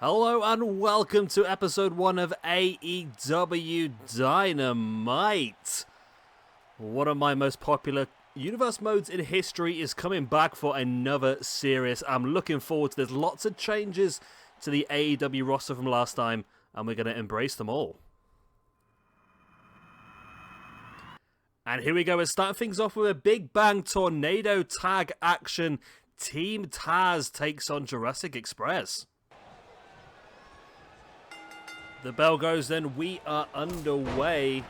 Hello and welcome to episode 1 of AEW Dynamite. One of my most popular universe modes in history is coming back for another series. I'm looking forward to this. Lots of changes to the AEW roster from last time, and we're going to embrace them all. And here we go. We're starting things off with a Big Bang Tornado tag action. Team Taz takes on Jurassic Express. The bell goes, then we are underway.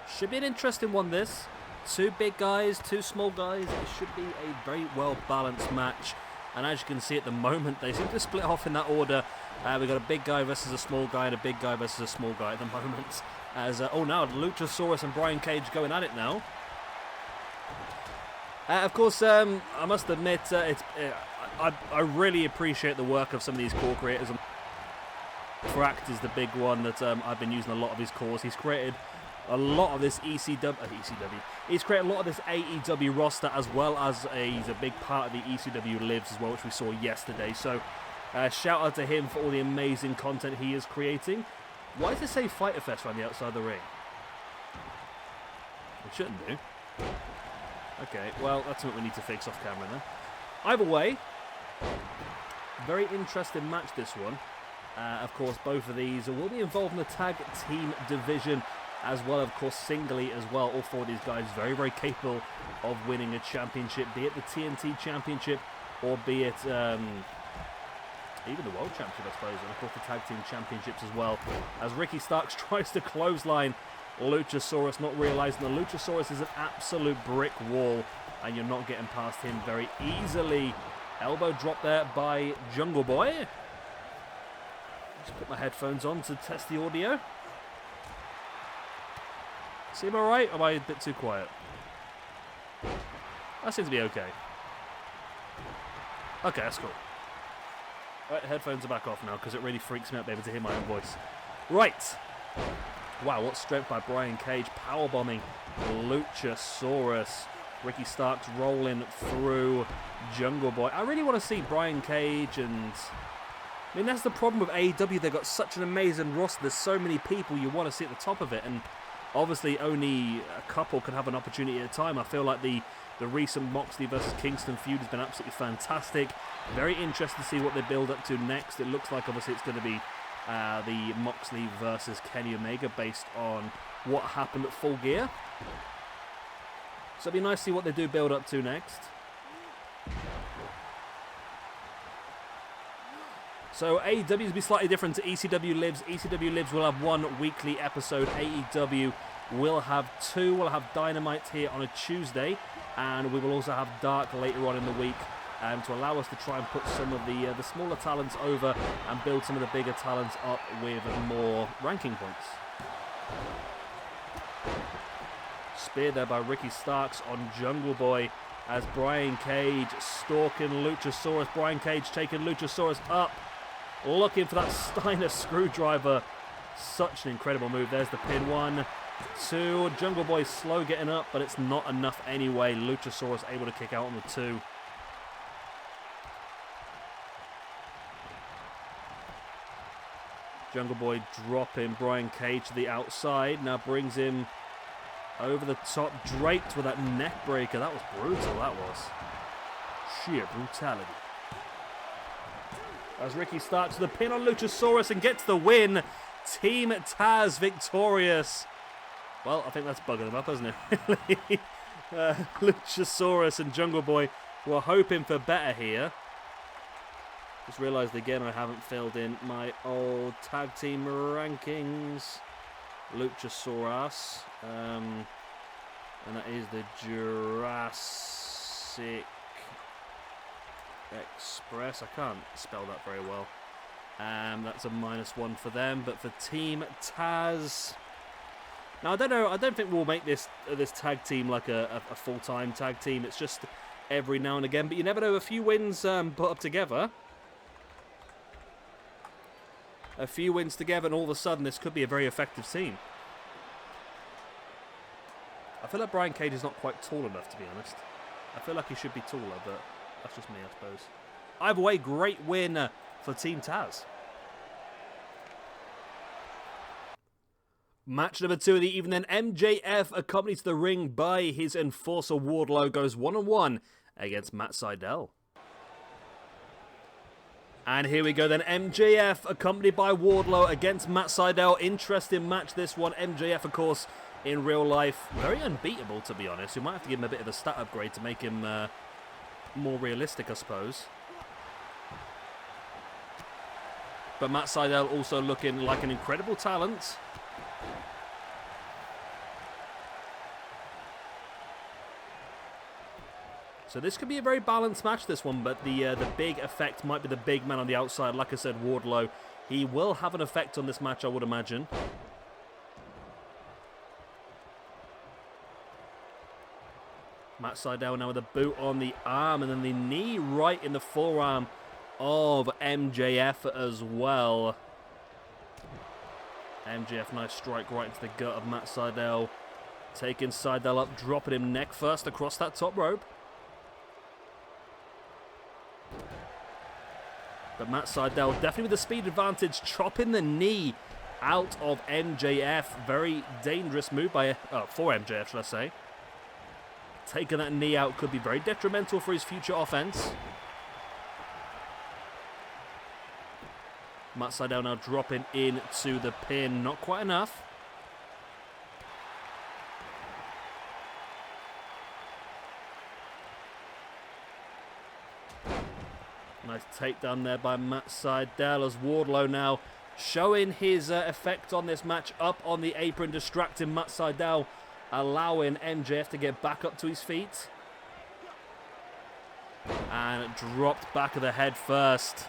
Should be an interesting one, this. Two big guys, two small guys. It should be a very well-balanced match. And as you can see at the moment, they seem to split off in that order. We've got a big guy versus a small guy and a big guy versus a small guy at the moment. As now Luchasaurus and Brian Cage going at it now. Of course, I must admit, I really appreciate the work of some of these core creators. Cracked is the big one that I've been using a lot of his cores. He's created a lot of this ECW. He's created a lot of this AEW roster, as well as he's a big part of the ECW Lives as well, which we saw yesterday. So shout out to him for all the amazing content he is creating. Why does it say Fighter Fest around the outside of the ring? It shouldn't do. Okay, well, that's what we need to fix off camera then. Either way, very interesting match this one. Of course, both of these will be involved in the tag team division, as well, of course, singly as well. All four of these guys very, very capable of winning a championship, be it the TNT Championship or be it even the World Championship, I suppose, and of course the Tag Team Championships as well. As Ricky Starks tries to clothesline Luchasaurus, not realising the Luchasaurus is an absolute brick wall, and you're not getting past him very easily. Elbow drop there by Jungle Boy. Just put my headphones on to test the audio. Seem alright, or am I a bit too quiet? That seems to be okay. Okay, that's cool. Right, headphones are back off now, because it really freaks me out to be able to hear my own voice. Right. Wow, what strength by Brian Cage. Powerbombing Luchasaurus. Ricky Starks rolling through Jungle Boy. I really want to see Brian Cage and... I mean, that's the problem with AEW. They've got such an amazing roster. There's so many people you want to see at the top of it. And obviously only a couple can have an opportunity at a time. I feel like the recent Moxley versus Kingston feud has been absolutely fantastic. Very interested to see what they build up to next. It looks like obviously it's going to be the Moxley versus Kenny Omega based on what happened at Full Gear. So it'll be nice to see what they do build up to next. So AEW will be slightly different to ECW Lives. ECW Lives will have one weekly episode. AEW will have two. We'll have Dynamite here on a Tuesday, and we will also have Dark later on in the week to allow us to try and put some of the smaller talents over and build some of the bigger talents up with more ranking points. Spear there by Ricky Starks on Jungle Boy as Brian Cage stalking Luchasaurus. Brian Cage taking Luchasaurus up. Looking for that Steiner screwdriver. Such an incredible move. There's the pin. 1, 2. Jungle Boy slow getting up, but it's not enough anyway. Luchasaurus able to kick out on the 2. Jungle Boy dropping Brian Cage to the outside. Now brings him over the top. Draped with that neck breaker. That was brutal, that was. Sheer brutality. As Ricky starts the pin on Luchasaurus and gets the win. Team Taz victorious. Well, I think that's bugging them up, isn't it? Luchasaurus and Jungle Boy were hoping for better here. Just realised again I haven't filled in my old tag team rankings. Luchasaurus. And that is the Jurassic Express. I can't spell that very well. That's a -1 for them, but for Team Taz. Now I don't know. I don't think we'll make this tag team like a full-time tag team. It's just every now and again. But you never know. A few wins put up together. A few wins together, and all of a sudden this could be a very effective team. I feel like Brian Cage is not quite tall enough, to be honest. I feel like he should be taller, but that's just me, I suppose. Either way, great win for Team Taz. Match number 2 of the evening. MJF, accompanied to the ring by his enforcer Wardlow, goes one-on-one against Matt Sydal. And here we go then. MJF, accompanied by Wardlow against Matt Sydal. Interesting match, this one. MJF, of course, in real life, very unbeatable, to be honest. We might have to give him a bit of a stat upgrade to make him more realistic, I suppose. But Matt Sydal also looking like an incredible talent. So this could be a very balanced match, this one, but the big effect might be the big man on the outside. Like I said, Wardlow, he will have an effect on this match, I would imagine. Matt Sydal now with a boot on the arm, and then the knee right in the forearm of MJF as well. MJF, nice strike right into the gut of Matt Sydal. Taking Sydal up, dropping him neck first across that top rope. But Matt Sydal definitely with the speed advantage, chopping the knee out of MJF. Very dangerous move by for MJF, should I say. Taking that knee out could be very detrimental for his future offense. Matt Sydal now dropping into the pin. Not quite enough. Nice takedown there by Matt Sydal as Wardlow now showing his effect on this match, up on the apron, distracting Matt Sydal, allowing MJF to get back up to his feet. And dropped back of the head first.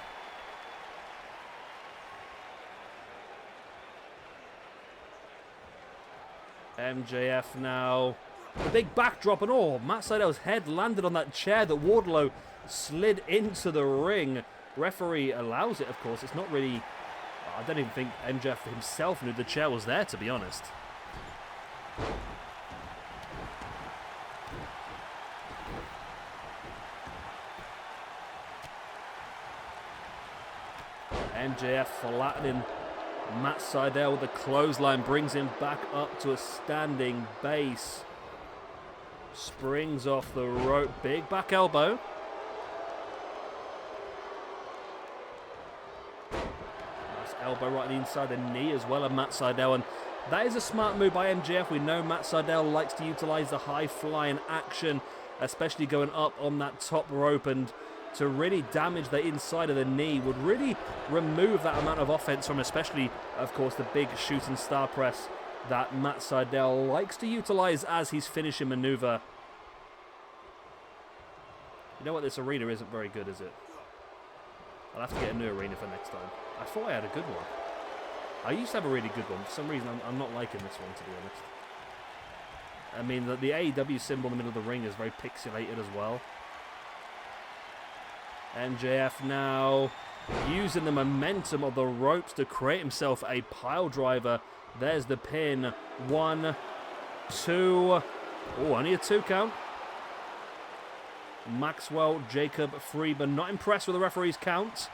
MJF now. The big backdrop, and oh, Matt Sydal's head landed on that chair that Wardlow slid into the ring. Referee allows it, of course. It's not really... I don't even think MJF himself knew the chair was there, to be honest. MJF flattening Matt Sydal with the clothesline, brings him back up to a standing base. Springs off the rope, big back elbow. Nice elbow right on the inside the knee as well of Matt Sydal, and that is a smart move by MJF. We know Matt Sydal likes to utilize the high flying action, especially going up on that top rope, and to really damage the inside of the knee would really remove that amount of offense from, especially, of course, the big shooting star press that Matt Sydal likes to utilize as his finishing maneuver. You know what, this arena isn't very good, is it? I'll have to get a new arena for next time. I thought I had a good one. I used to have a really good one. For some reason, I'm not liking this one, to be honest. I mean, the AEW symbol in the middle of the ring is very pixelated as well. MJF now using the momentum of the ropes to create himself a pile driver. There's the pin. 1, 2. Oh, only a 2 count. Maxwell, Jacob, Freeman not impressed with the referee's count.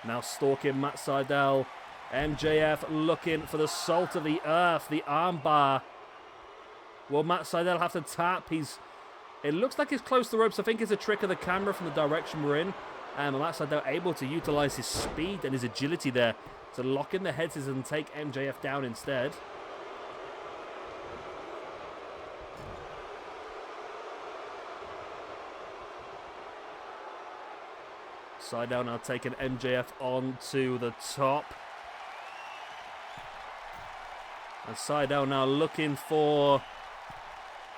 Now stalking Matt Sydal. MJF looking for the salt of the earth, the armbar. Will Matt Sydal have to tap? It looks like he's close to the ropes. I think it's a trick of the camera from the direction we're in. And Matt Sydal able to utilize his speed and his agility there to lock in the head scissors and take MJF down instead. Sydal now taking MJF onto the top. And Sydal now looking for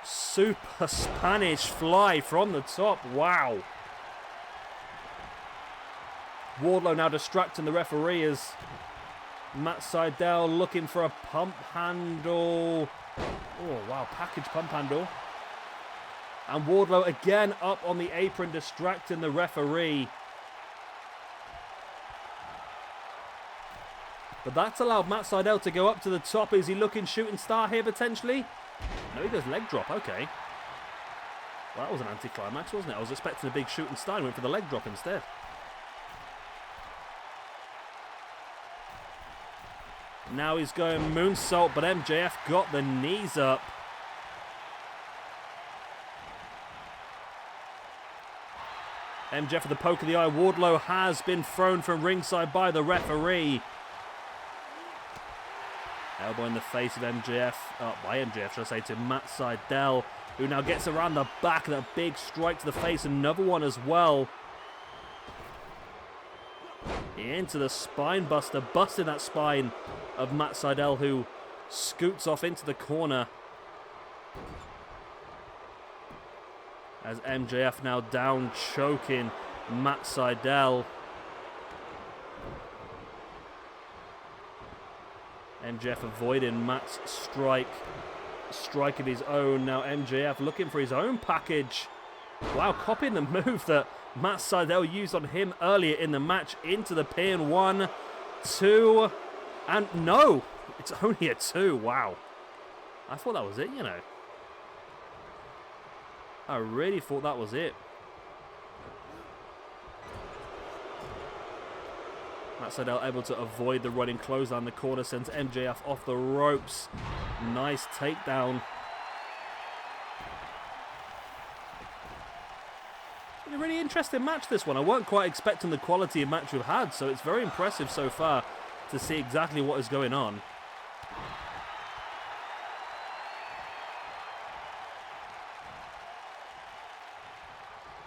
super Spanish fly from the top. Wow. Wardlow now distracting the referee as Matt Sydal looking for a pump handle. Oh, wow. Package pump handle. And Wardlow again up on the apron distracting the referee. But that's allowed Matt Sydal to go up to the top. Is he looking shooting star here potentially? No, he does leg drop. Okay. Well, that was an anticlimax, wasn't it? I was expecting a big shooting star. He went for the leg drop instead. Now he's going moonsault, but MJF got the knees up. MJF with the poke of the eye. Wardlow has been thrown from ringside by the referee. Elbow in the face of MJF, by MJF, should I say, to Matt SYDAL, who now gets around the back of that big strike to the face. Another one as well. Into the spine buster, busting that spine of Matt SYDAL, who scoots off into the corner. As MJF now down, choking Matt SYDAL. MJF avoiding Matt's strike of his own. Now MJF looking for his own package. Wow, copying the move that Matt SYDAL used on him earlier in the match into the pin. 1, 2, and no, it's only a 2. Wow, I thought that was it, you know. I really thought that was it. Matt SYDAL able to avoid the running clothesline. The corner sends MJF off the ropes. Nice takedown. It's been a really interesting match, this one. I weren't quite expecting the quality of match we've had, so it's very impressive so far to see exactly what is going on.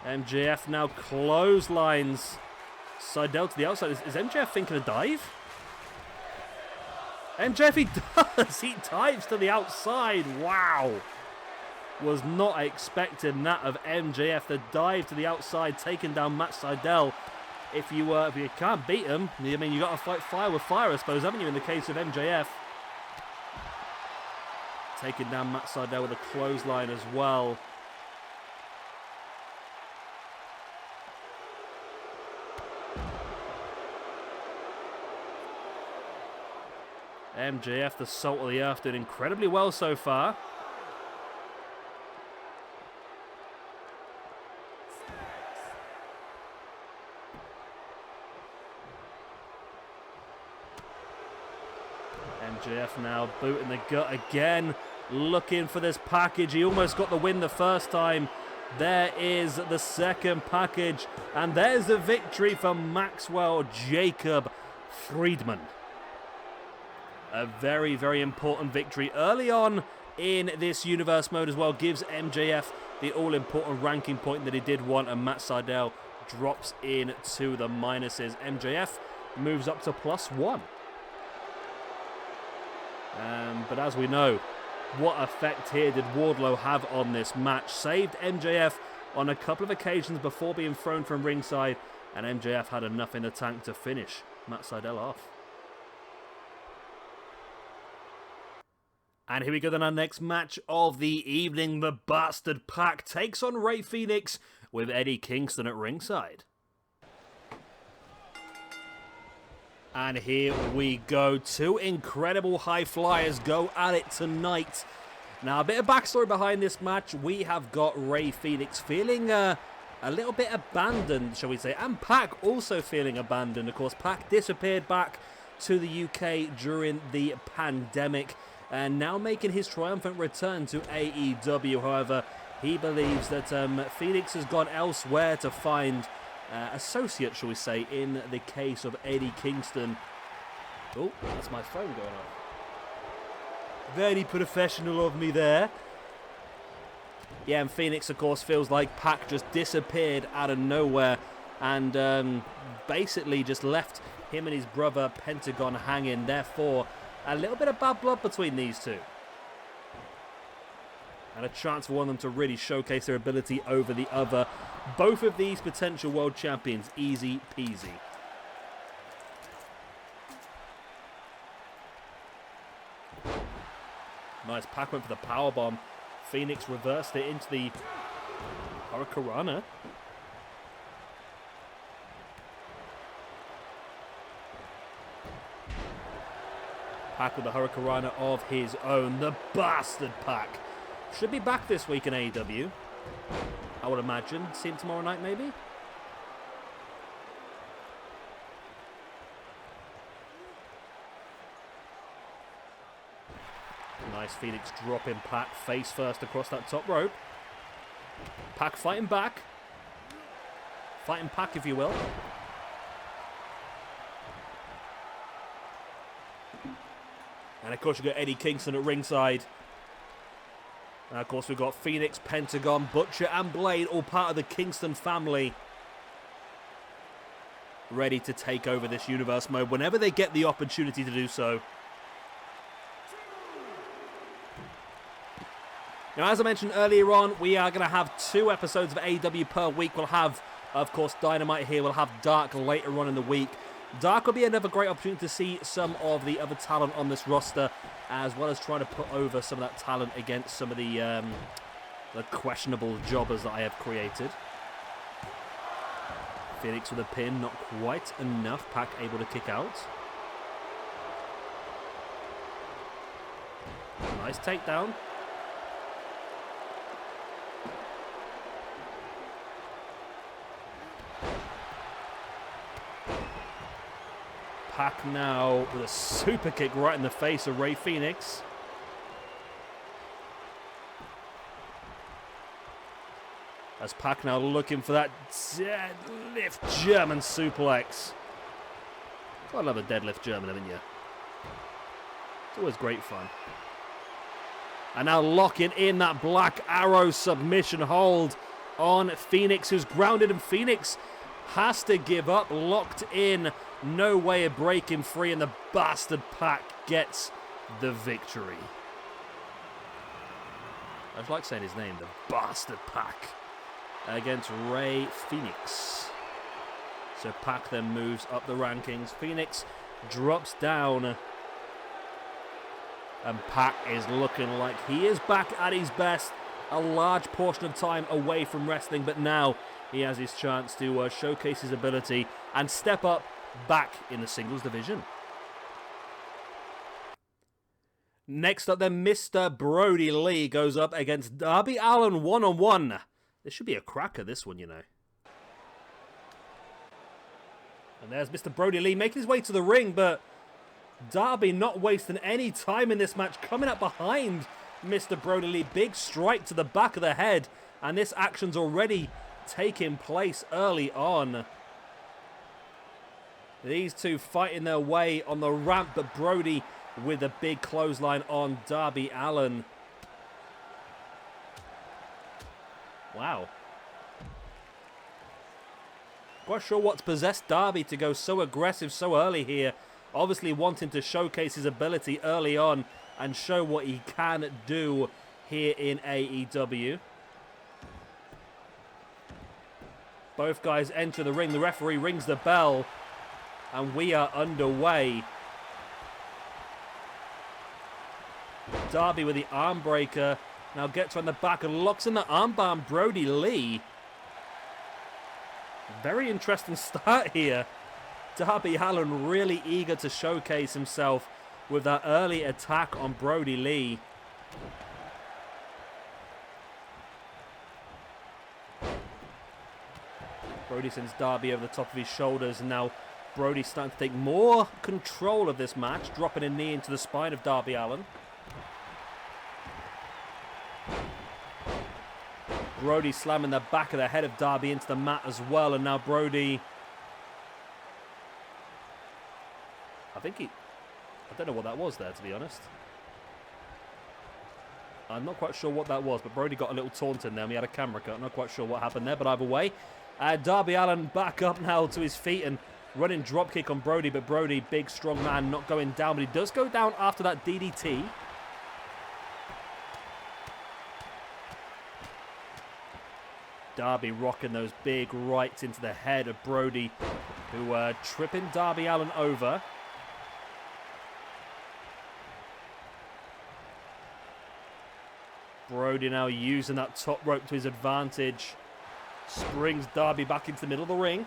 MJF now clotheslines SYDAL to the outside. Is MJF thinking a dive? MJF, he does! He dives to the outside. Wow. Was not expecting that of MJF. The dive to the outside, taking down Matt SYDAL. If you can't beat him, I mean, you got to fight fire with fire, I suppose, haven't you, in the case of MJF? Taking down Matt SYDAL with a clothesline as well. MJF, the salt of the earth, doing incredibly well so far. MJF now boot in the gut again, looking for this package. He almost got the win the first time. There is the second package, and there's the victory for Maxwell Jacob Friedman. A very, very important victory early on in this universe mode as well. Gives MJF the all-important ranking point that he did want, and Matt SYDAL drops into the minuses. MJF moves up to +1. But as we know, what effect here did Wardlow have on this match? Saved MJF on a couple of occasions before being thrown from ringside, and MJF had enough in the tank to finish Matt SYDAL off. And here we go then, our next match of the evening. The Bastard Pack takes on Rey Fénix with Eddie Kingston at ringside. And here we go. Two incredible high flyers go at it tonight. Now, a bit of backstory behind this match. We have got Rey Fénix feeling a little bit abandoned, shall we say. And Pac also feeling abandoned. Of course, Pac disappeared back to the UK during the pandemic, and now making his triumphant return to AEW. However, he believes that Fénix has gone elsewhere to find associates, shall we say, in the case of Eddie Kingston. Oh, that's my phone going off. Very professional of me there. Yeah, and Fénix, of course, feels like Pac just disappeared out of nowhere and basically just left him and his brother Pentagon hanging. Therefore, a little bit of bad blood between these two. And a chance for one of them to really showcase their ability over the other. Both of these potential world champions, easy peasy. Nice, Pac went for the powerbomb. Fénix reversed it into the Hurricanrana. Pac with the Hurricanrana of his own. The Bastard Pac. Should be back this week in AEW, I would imagine. See him tomorrow night, maybe? Nice Phoenix dropping Pac face first across that top rope. Pac fighting back. Fighting Pac, if you will. And of course, you've got Eddie Kingston at ringside. And of course, we've got Phoenix, Pentagon, Butcher, and Blade, all part of the Kingston family, ready to take over this universe mode whenever they get the opportunity to do so. Now, as I mentioned earlier on, we are going to have 2 episodes of AEW per week. We'll have, of course, Dynamite here. We'll have Dark later on in the week. Dark will be another great opportunity to see some of the other talent on this roster, as well as trying to put over some of that talent against some of the questionable jobbers that I have created. Phoenix with a pin, not quite enough. Pac able to kick out. Nice takedown. Pac now with a super kick right in the face of Rey Fenix. As Pac now looking for that deadlift German suplex. I love a deadlift German, haven't you? It's always great fun. And now locking in that Black Arrow submission hold on Phoenix, who's grounded, and Phoenix has to give up. Locked in. No way of breaking free, and the bastard Pac gets the victory. I just like saying his name, the bastard Pac, against Rey Fenix. So Pac then moves up the rankings. Phoenix drops down, and Pac is looking like he is back at his best. A large portion of time away from wrestling, but now he has his chance to showcase his ability and step up back in the singles division. Next up then, Mr. Brodie Lee goes up against Darby Allin one-on-one. This should be a cracker, this one, you know. And there's Mr. Brodie Lee making his way to the ring, but Darby not wasting any time in this match, coming up behind Mr. Brodie Lee. Big strike to the back of the head, and this action's already taking place early on. These two fighting their way on the ramp, but Brodie with a big clothesline on Darby Allin. Wow. Quite sure what's possessed Darby to go so aggressive so early here. Obviously wanting to showcase his ability early on and show what he can do here in AEW. Both guys enter the ring. The referee rings the bell. And we are underway. Darby with the arm breaker. Now gets on the back and locks in the armbar. Brodie Lee. Very interesting start here. Darby Allin really eager to showcase himself with that early attack on Brodie Lee. Brodie sends Darby over the top of his shoulders, and now Brodie's starting to take more control of this match, dropping a knee into the spine of Darby Allin. Brodie slamming the back of the head of Darby into the mat as well, and now Brodie... I don't know what that was there, to be honest. I'm not quite sure what that was, but Brodie got a little taunt in there. We had a camera cut. I'm not quite sure what happened there, but either way, Darby Allin back up now to his feet and running dropkick on Brodie, but Brodie, big strong man, not going down, but he does go down after that DDT. Darby rocking those big rights into the head of Brodie, who tripping Darby Allin over. Brodie now using that top rope to his advantage. Springs Darby back into the middle of the ring.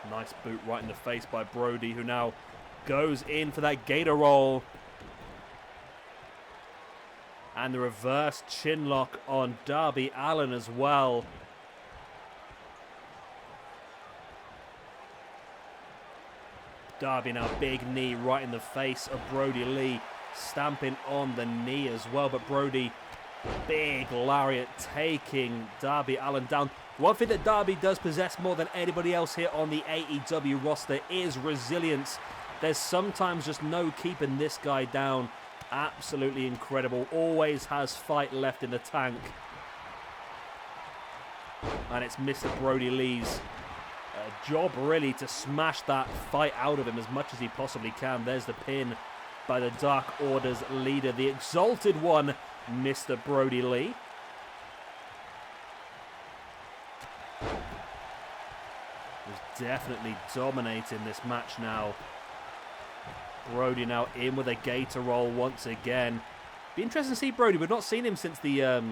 Nice boot right in the face by Brodie, who now goes in for that gator roll. And the reverse chin lock on Darby Allin as well. Darby now, big knee right in the face of Brodie Lee, stamping on the knee as well. But Brodie, big lariat, taking Darby Allin down. One thing that Darby does possess more than anybody else here on the AEW roster is resilience. There's sometimes just no keeping this guy down. Absolutely incredible. Always has fight left in the tank. And it's Mr. Brodie Lee's job really to smash that fight out of him as much as he possibly can. There's the pin by the Dark Order's leader, the Exalted One, Mr. Brodie Lee. He's definitely dominating this match now. Brodie now in with a gator roll once again. Be interesting to see Brodie. We've not seen him since the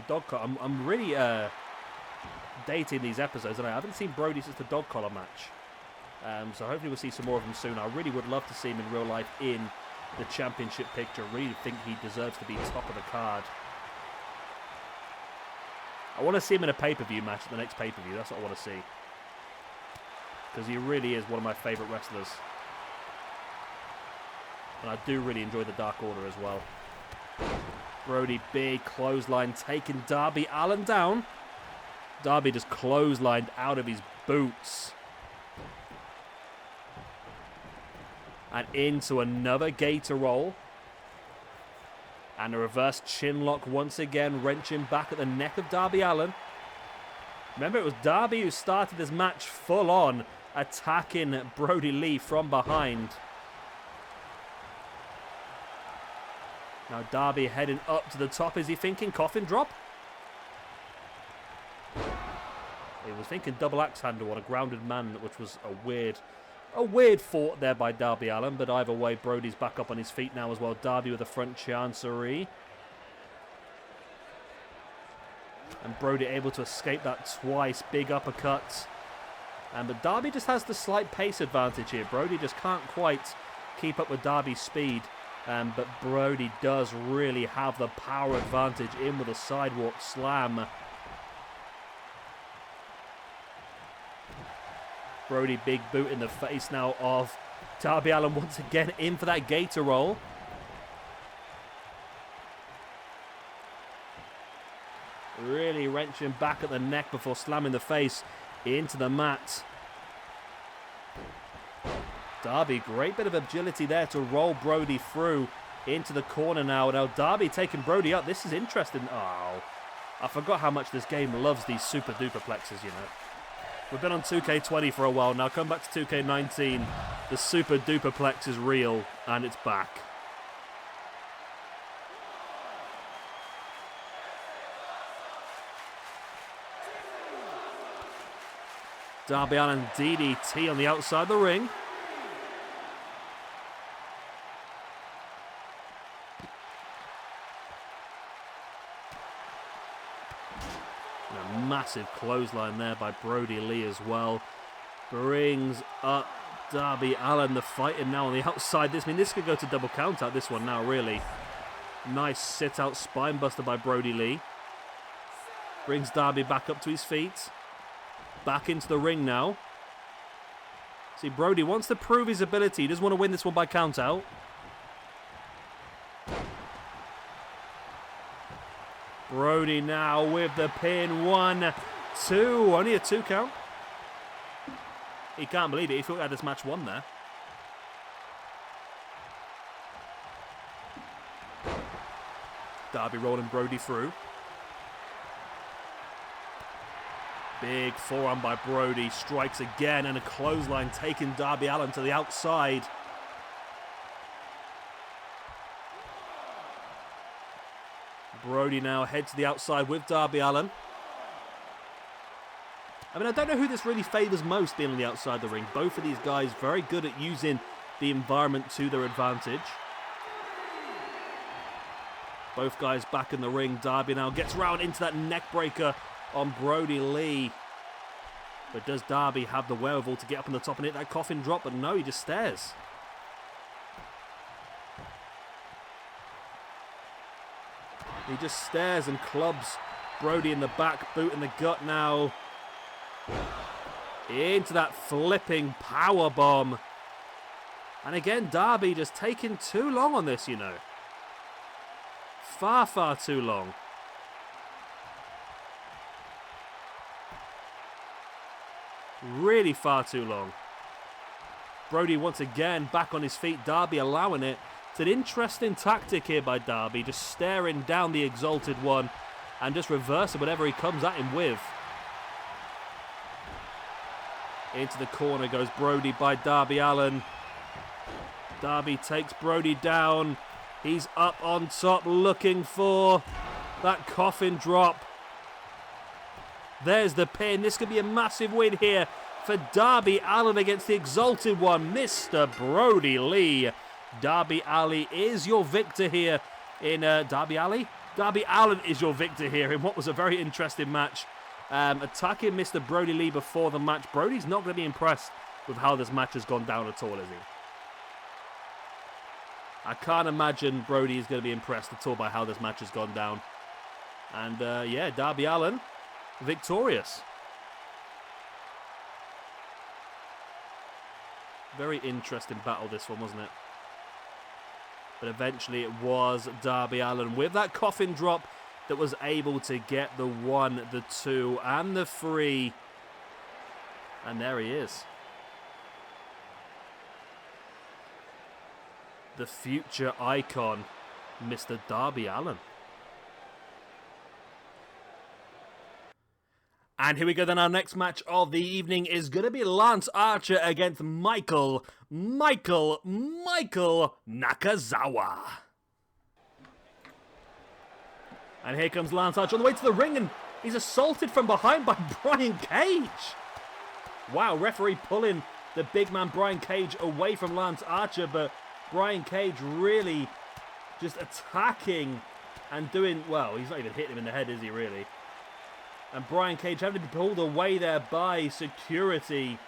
dog collar. I'm really dating these episodes, and I haven't seen Brodie since the dog collar match. So hopefully we'll see some more of him soon. I really would love to see him in real life in the championship picture. Really think he deserves to be top of the card. I want to see him in a pay-per-view match at the next pay-per-view. That's what I want to see. Because he really is one of my favourite wrestlers. And I do really enjoy the Dark Order as well. Brodie, big clothesline, taking Darby Allin down. Darby just clotheslined out of his boots. And into another gator roll. And a reverse chin lock once again, wrenching back at the neck of Darby Allin. Remember, it was Darby who started this match full on, attacking Brodie Lee from behind. Now Darby heading up to the top. Is he thinking coffin drop? He was thinking double axe handle on a grounded man, which was a weird thought there by Darby Allin. But either way, Brodie's back up on his feet now as well. Darby with a front chancery. And Brodie able to escape that twice. Big uppercut. But Darby just has the slight pace advantage here. Brodie just can't quite keep up with Darby's speed. But Brodie does really have the power advantage in with a sidewalk slam. Brodie, big boot in the face now of Darby Allin once again, in for that gator roll. Really wrenching back at the neck before slamming the face into the mat. Darby, great bit of agility there to roll Brodie through into the corner now. Now Darby taking Brodie up. This is interesting. Oh, I forgot how much this game loves these super duperplexes, you know. We've been on 2K20 for a while now. Come back to 2K19. The super duperplex is real, and it's back. Darby Allin DDT on the outside of the ring. Massive clothesline there by Brodie Lee as well. Brings up Darby Allin, the fighting now on the outside. This could go to double count out, this one now, really. Nice sit-out spine buster by Brodie Lee. Brings Darby back up to his feet. Back into the ring now. See, Brodie wants to prove his ability. He doesn't want to win this one by count out. Brodie now with the pin. 1, 2. Only a 2 count. He can't believe it. He thought he had this match won there. Darby rolling Brodie through. Big forearm by Brodie. Strikes again, and a clothesline taking Darby Allin to the outside. Brodie now heads to the outside with Darby Allin. I mean, I don't know who this really favours most being on the outside of the ring. Both of these guys very good at using the environment to their advantage. Both guys back in the ring. Darby now gets round into that neck breaker on Brodie Lee. But does Darby have the wherewithal to get up on the top and hit that coffin drop? But no, he just stares. He just stares and clubs Brodie in the back, boot in the gut now. Into that flipping power bomb And again, Darby just taking too long on this, you know. Far, far too long. Really far too long. Brodie once again back on his feet. Darby allowing it. It's an interesting tactic here by Darby. Just staring down the Exalted One and just reversing whatever he comes at him with. Into the corner goes Brodie by Darby Allin. Darby takes Brodie down. He's up on top looking for that coffin drop. There's the pin. This could be a massive win here for Darby Allin against the Exalted One, Mr. Brodie Lee. Darby Allin is your victor here in Darby Allin? Darby Allin is your victor here in what was a very interesting match. Attacking Mr. Brodie Lee before the match. Brodie's not going to be impressed with how this match has gone down at all, is he? I can't imagine Brodie is going to be impressed at all by how this match has gone down. And yeah, Darby Allin victorious. Very interesting battle this one, wasn't it? But eventually it was Darby Allin with that coffin drop that was able to get the 1, the 2, and the 3. And there he is. The future icon, Mr. Darby Allin. And here we go then, our next match of the evening is going to be Lance Archer against Michael Nakazawa. And here comes Lance Archer on the way to the ring, and he's assaulted from behind by Brian Cage. Wow, referee pulling the big man Brian Cage away from Lance Archer, but Brian Cage really just attacking and doing, well, he's not even hitting him in the head, is he really? And Brian Cage having to be pulled away there by security.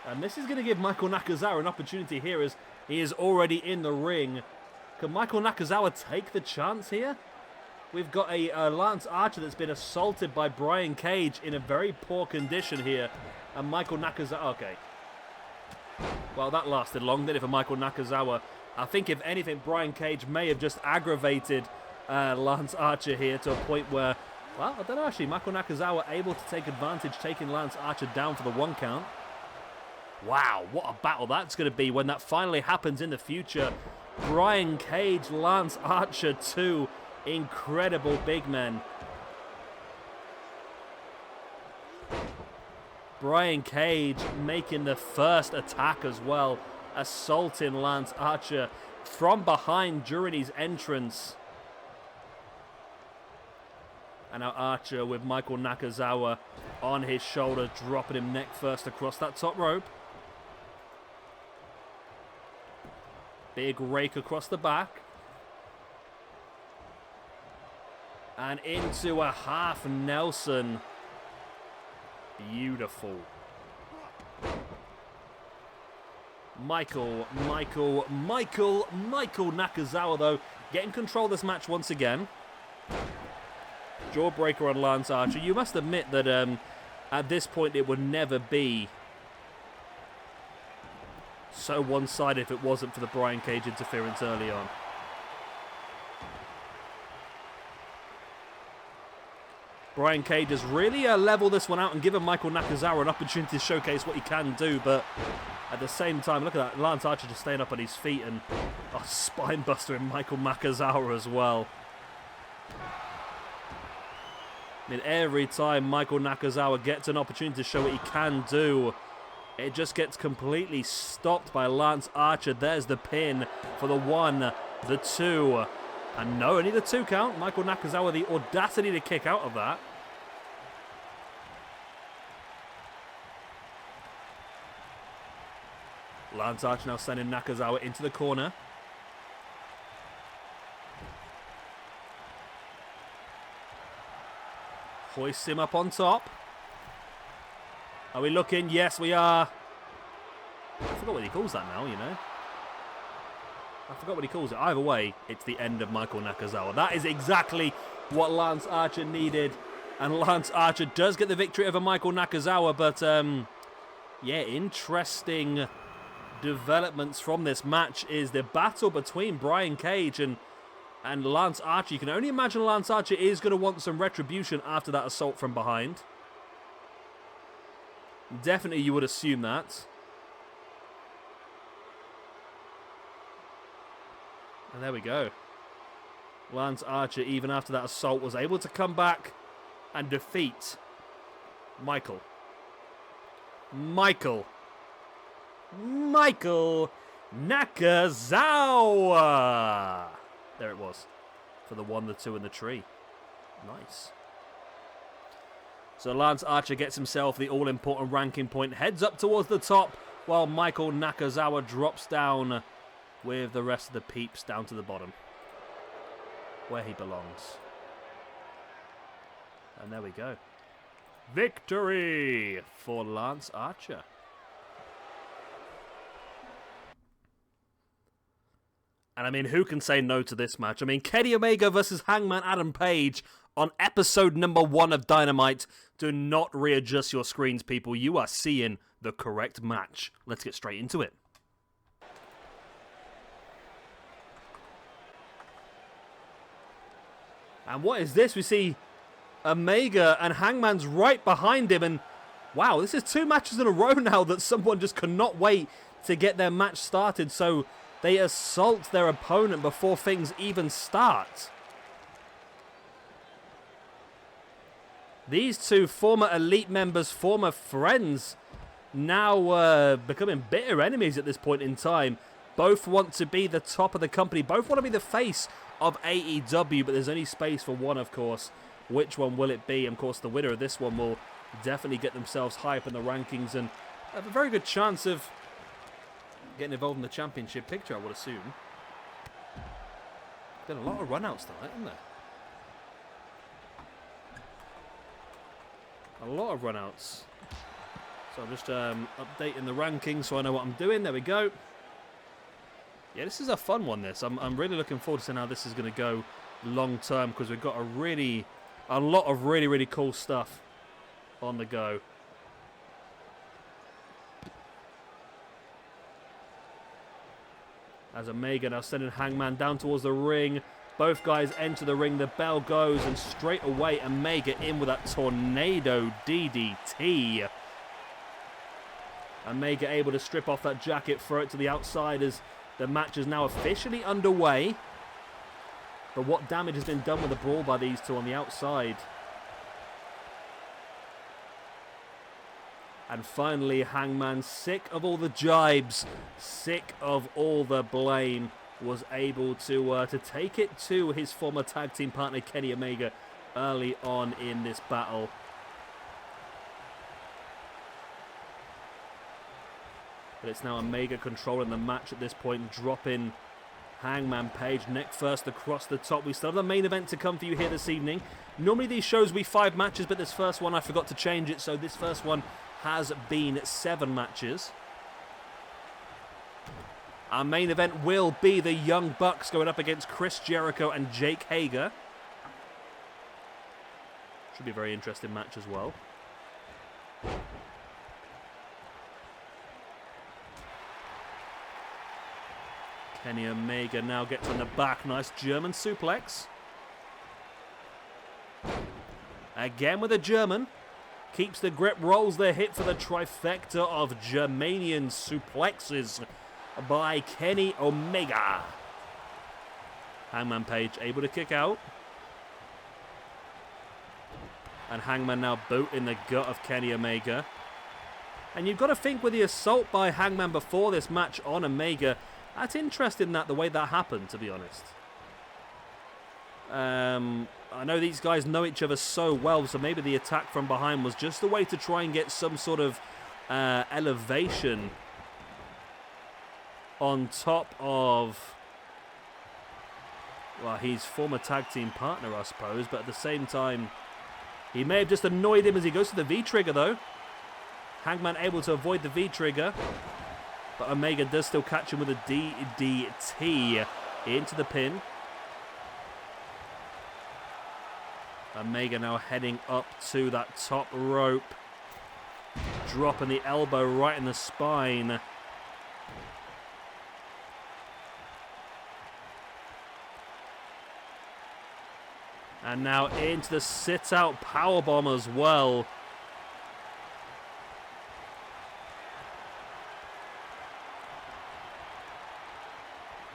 And this is going to give Michael Nakazawa an opportunity here as he is already in the ring. Can Michael Nakazawa take the chance here? We've got a Lance Archer that's been assaulted by Brian Cage in a very poor condition here. And Michael Nakazawa, okay. Well, that lasted long, didn't it, for Michael Nakazawa? I think, if anything, Brian Cage may have just aggravated Lance Archer here to a point where, well, I don't know, actually, Michael Nakazawa able to take advantage, taking Lance Archer down for the 1 count. Wow, what a battle that's going to be when that finally happens in the future. Brian Cage, Lance Archer, 2 incredible big men. Brian Cage making the first attack as well, assaulting Lance Archer from behind during his entrance. And now Archer with Michael Nakazawa on his shoulder, dropping him neck first across that top rope. Big rake across the back. And into a half Nelson. Beautiful. Michael Nakazawa, though, getting control of this match once again. Jawbreaker on Lance Archer. You must admit that at this point it would never be so one-sided if it wasn't for the Brian Cage interference early on. Brian Cage has really leveled this one out and given Michael Nakazawa an opportunity to showcase what he can do, but at the same time, look at that, Lance Archer just staying up on his feet, and a spine buster in Michael Nakazawa as well. I mean, every time Michael Nakazawa gets an opportunity to show what he can do, it just gets completely stopped by Lance Archer. There's the pin for the 1, the 2, and no, only the 2 count. Michael Nakazawa, the audacity to kick out of that. Lance Archer now sending Nakazawa into the corner. Hoists him up on top. Are we looking? Yes, we are. I forgot what he calls that now, you know. I forgot what he calls it. Either way, it's the end of Michael Nakazawa. That is exactly what Lance Archer needed. And Lance Archer does get the victory over Michael Nakazawa. But, yeah, interesting developments from this match is the battle between Brian Cage and Lance Archer. You can only imagine Lance Archer is going to want some retribution after that assault from behind. Definitely you would assume that. And there we go. Lance Archer, even after that assault, was able to come back and defeat Michael Nakazawa. There it was. For the 1, the 2, and the tree. Nice. So Lance Archer gets himself the all-important ranking point, heads up towards the top, while Michael Nakazawa drops down with the rest of the peeps down to the bottom, where he belongs. And there we go. Victory for Lance Archer. And I mean, who can say no to this match? I mean, Kenny Omega versus Hangman Adam Page on episode number 1 of Dynamite. Do not readjust your screens, people. You are seeing the correct match. Let's get straight into it. And what is this? We see Omega and Hangman's right behind him. And wow, this is 2 matches in a row now that someone just cannot wait to get their match started. So they assault their opponent before things even start. These 2 former Elite members, former friends, now becoming bitter enemies at this point in time. Both want to be the top of the company. Both want to be the face of AEW, but there's only space for one, of course. Which one will it be? Of course, the winner of this one will definitely get themselves high up in the rankings and have a very good chance of getting involved in the championship picture, I would assume. Been a lot of run-outs tonight, isn't there? A lot of run-outs. So I'm just updating the rankings so I know what I'm doing. There we go. Yeah, this is a fun one, this. I'm really looking forward to seeing how this is going to go long-term, because we've got a lot of really cool stuff on the go. As Omega now sending Hangman down towards the ring. Both guys enter the ring. The bell goes, and straight away Omega in with that tornado DDT. Omega able to strip off that jacket, throw it to the outside as the match is now officially underway. But what damage has been done with the brawl by these 2 on the outside? And finally, Hangman, sick of all the jibes, sick of all the blame, was able to take it to his former tag team partner, Kenny Omega, early on in this battle. But it's now Omega controlling the match at this point, dropping Hangman Page neck first across the top. We still have the main event to come for you here this evening. Normally these shows will be 5 matches, but this first one I forgot to change it, so this first one has been 7 matches. Our main event will be the Young Bucks going up against Chris Jericho and Jake Hager. Should be a very interesting match as well. Kenny Omega now gets on the back. Nice German suplex. Again with a German. Keeps the grip, rolls the hit for the trifecta of Germanian suplexes by Kenny Omega. Hangman Page able to kick out. And Hangman now boot in the gut of Kenny Omega. And you've got to think with the assault by Hangman before this match on Omega, that's interesting that the way that happened, to be honest. I know these guys know each other so well, so maybe the attack from behind was just a way to try and get some sort of elevation on top of, well, his former tag team partner, I suppose, but at the same time, he may have just annoyed him as he goes to the V-trigger, though. Hangman able to avoid the V-trigger, but Omega does still catch him with a DDT into the pin. Omega now heading up to that top rope, dropping the elbow right in the spine And now into the sit-out powerbomb as well.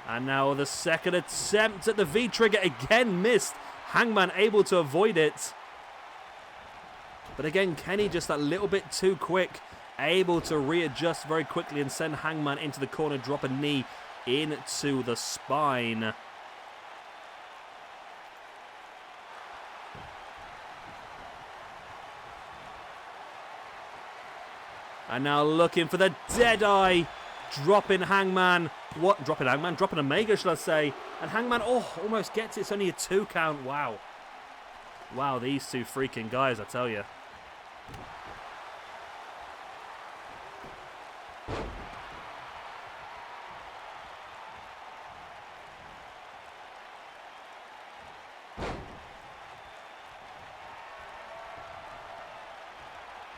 And now the second attempt at the V-trigger, again missed. Hangman able to avoid it. But again, Kenny just a little bit too quick. Able to readjust very quickly and send Hangman into the corner, drop a knee into the spine. And now looking for the Deadeye. Dropping Hangman. What? Dropping Hangman? Dropping Omega, should I say. And Hangman, oh, almost gets it. It's only a 2 count. Wow. Wow, these two freaking guys, I tell you.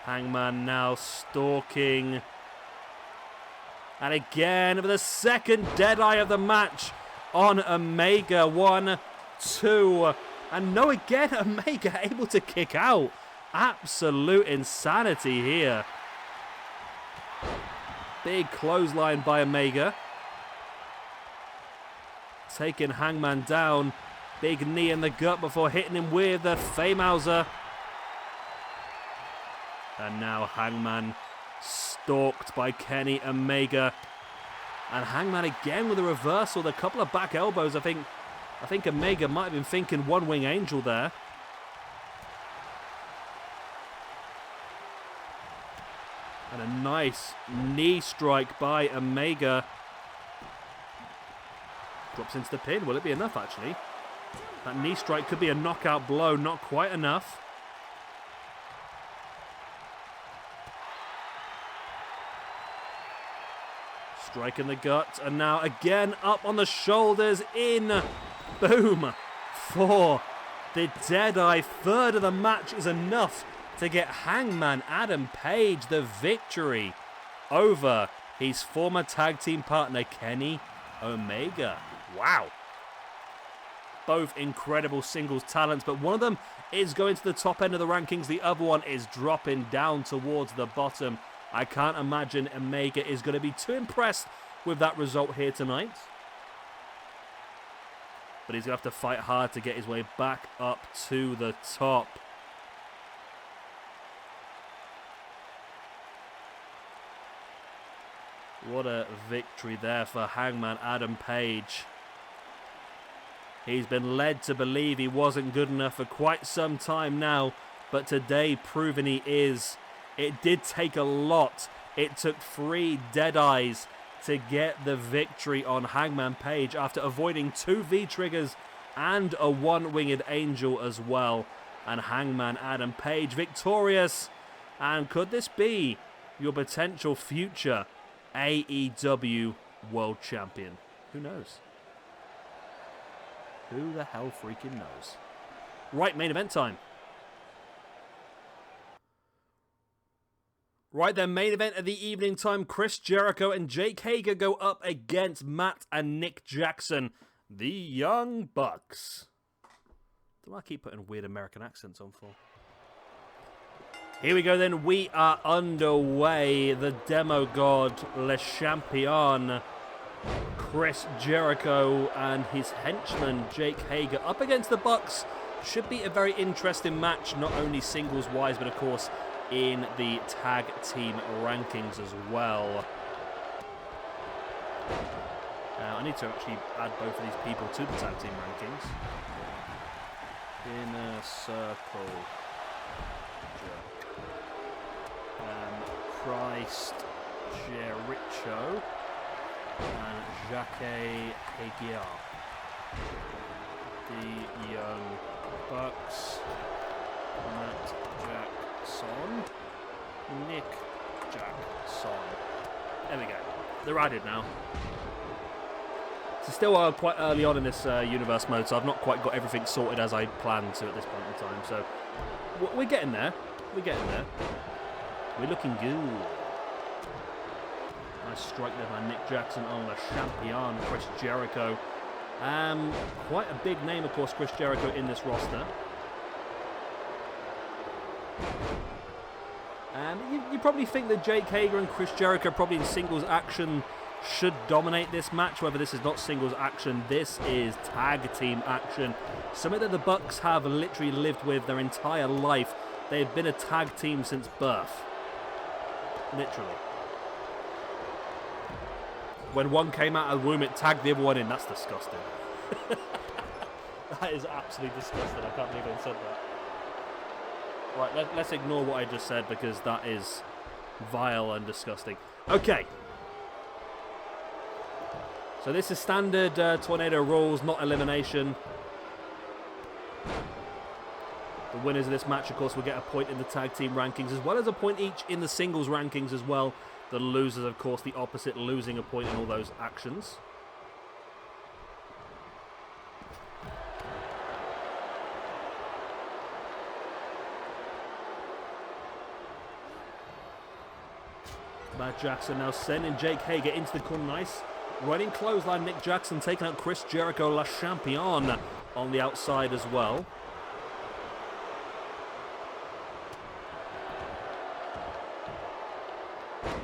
Hangman now stalking. And again, with the second Deadeye of the match on Omega. 1, 2. And no, again, Omega able to kick out. Absolute insanity here. Big clothesline by Omega. Taking Hangman down. Big knee in the gut before hitting him with the Famehauser. And now Hangman stalked by Kenny Omega. And Hangman again with a reversal. A couple of back elbows. I think Omega might have been thinking One Wing Angel there. And a nice knee strike by Omega. Drops into the pin. Will it be enough, actually? That knee strike could be a knockout blow. Not quite enough. Strike in the gut, and now again up on the shoulders, in, boom, for the Deadeye. Third of the match is enough to get Hangman Adam Page the victory over his former tag team partner Kenny Omega. Wow. Both incredible singles talents, but one of them is going to the top end of the rankings, the other one is dropping down towards the bottom. I can't imagine Omega is going to be too impressed with that result here tonight. But he's going to have to fight hard to get his way back up to the top. What a victory there for Hangman Adam Page. He's been led to believe he wasn't good enough for quite some time now, but today proving he is. It did take a lot. It took 3 Deadeyes to get the victory on Hangman Page after avoiding 2 V-triggers and a 1-winged angel as well. And Hangman Adam Page victorious. And could this be your potential future AEW World Champion? Who knows? Who the hell freaking knows? Right, main event time. Right then, main event of the evening time. Chris Jericho and Jake Hager go up against Matt and Nick Jackson, the Young Bucks. Do I keep putting weird American accents on for? Here we go then. We are underway. The Demo God, Le Champion, Chris Jericho and his henchman Jake Hager up against the Bucks. Should be a very interesting match, not only singles-wise, but of course in the tag team rankings as well. I need to actually add both of these people to the tag team rankings. Inner Circle. Christ Jericho and Jake Hager. The Young Bucks. Matt Jackson. Nick Jackson. There we go. They're added now. So still quite early on in this universe mode, so I've not quite got everything sorted as I planned to at this point in time. So we're getting there. We're getting there. We're looking good. Nice strike there by Nick Jackson on the champion, Chris Jericho. Quite a big name, of course, Chris Jericho in this roster. You probably think that Jake Hager and Chris Jericho probably in singles action should dominate this match. However, this is not singles action. This is tag team action. Something that the Bucks have literally lived with their entire life. They've been a tag team since birth. Literally. When one came out of the womb, it tagged the other one in. That's disgusting. That is absolutely disgusting. I can't believe I said that. Right, let's ignore what I just said because that is vile and disgusting. Okay. So this is standard tornado rules, not elimination. The winners of this match, of course, will get a point in the tag team rankings, as well as a point each in the singles rankings as well. The losers, of course, the opposite, losing a point in all those actions. Matt Jackson now sending Jake Hager into the corner. Nice. Running clothesline, Nick Jackson taking out Chris Jericho, La Champion, on the outside as well.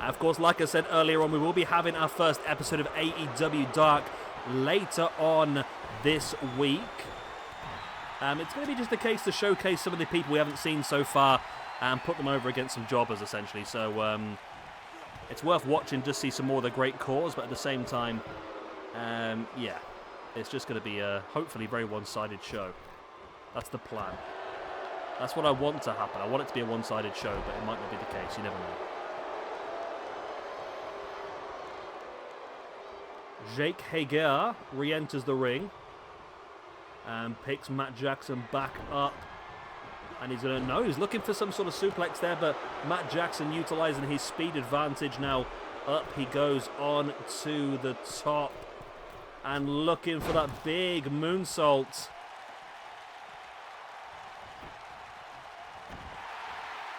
Of course, like I said earlier on, we will be having our first episode of AEW Dark later on this week. It's going to be just a case to showcase some of the people we haven't seen so far and put them over against some jobbers, essentially. So, it's worth watching, just see some more of the great cores, but at the same time, yeah, it's just going to be a hopefully very one-sided show. That's the plan. That's what I want to happen. I want it to be a one-sided show, but it might not be the case. You never know. Jake Hager re-enters the ring and picks Matt Jackson back up. And he's going to know, he's looking for some sort of suplex there, but Matt Jackson utilizing his speed advantage now. Up he goes on to the top and looking for that big moonsault.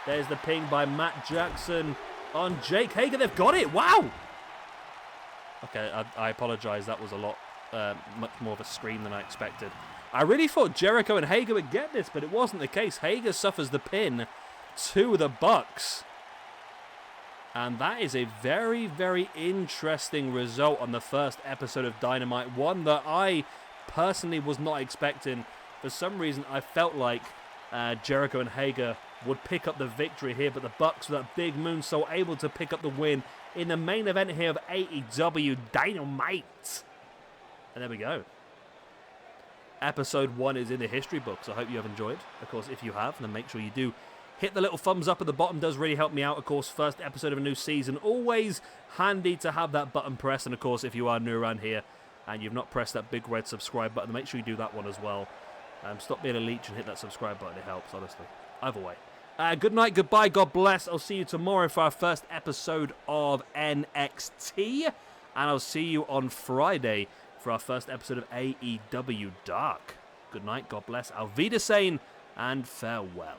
There's the ping by Matt Jackson on Jake Hager. They've got it. Wow. Okay, I apologize. That was a lot, much more of a scream than I expected. I really thought Jericho and Hager would get this, but it wasn't the case. Hager suffers the pin to the Bucks. And that is a very, very interesting result on the first episode of Dynamite. One that I personally was not expecting. For some reason, I felt like Jericho and Hager would pick up the victory here, but the Bucks with that big moonsault able to pick up the win in the main event here of AEW Dynamite. And there we go. Episode 1 is in the history books. I hope you have enjoyed. Of course, if you have, then make sure you do hit the little thumbs up at the bottom. Does really help me out. Of course, first episode of a new season. Always handy to have that button pressed. And of course, if you are new around here and you've not pressed that big red subscribe button, make sure you do that one as well. Stop being a leech and hit that subscribe button. It helps, honestly. Either way. Good night, goodbye, God bless. I'll see you tomorrow for our first episode of NXT. And I'll see you on Friday for our first episode of AEW Dark. Good night, God bless, Auf Wiedersehen, and farewell.